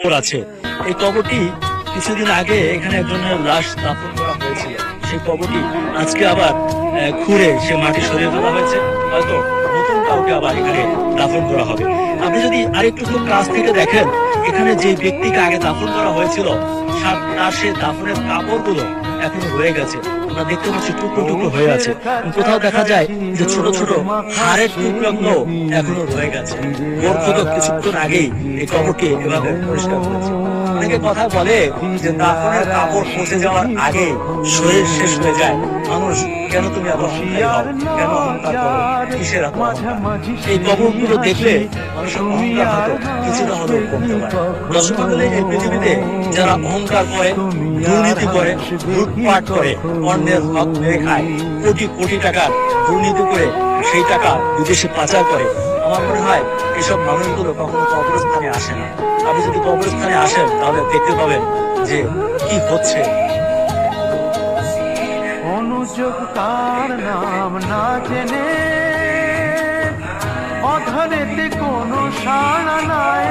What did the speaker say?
কবর আছে। এই কবরটি কিছুদিন আগে এখানে একজনের লাশ দাফন করা হয়েছিল। সেই কবরটি আজকে আবার খুঁড়ে সে মাটি সরিয়ে ফেলা হয়েছে। হয়তো নতুন কাউকে আবার এখানে দাফন করা হবে। আপনি যদি আরেকটু খুব কাছ থেকে দেখেন, এখানে যে ব্যক্তিকে আগে দাফন করা হয়েছিল তার সে দাফনের কাপড়গুলো এখনো রয়ে গেছে। আমরা দেখতে পাচ্ছি টুকরো টুকরো হয়ে আছে। কোথাও দেখা যায় যে ছোট ছোট হাড়ের টুকরোগুলো এখনো রয়ে গেছে। বরখত কিছুক্ষণ আগেই এই কবরকে এভাবে পরিষ্কার করেছে। অনেকে কথা বলে যে দাফনের কাপড় পচে যাওয়ার আগে শরীর শেষ হয়ে যায়। মানুষ কেন তুমি এত অহংকারী হও, কেন অহংকার করো, কিসের এত অহংকার? এই কবরগুলো দেখলে মানুষের অহংকার হতো কিছুটা হলেও কমতে পারে। দর্শক মণ্ডলী, এই পৃথিবীতে যারা অহংকার করে, দুর্নীতি করে, লুটপাট করে, অন্যের হক মেরে খায়, কোটি কোটি টাকার দুর্নীতি করে সেই টাকা বিদেশে পাচার করে, আমার মনে হয় এসব মানুষগুলো কখনো কবরস্থানে আসে না। আপনি যদি কবরস্থানে আসেন তাহলে দেখতে পাবেন যে কি হচ্ছে। অনুযোগ তার নাম না জেনে অধরেতে কোনো সাড়া নাই।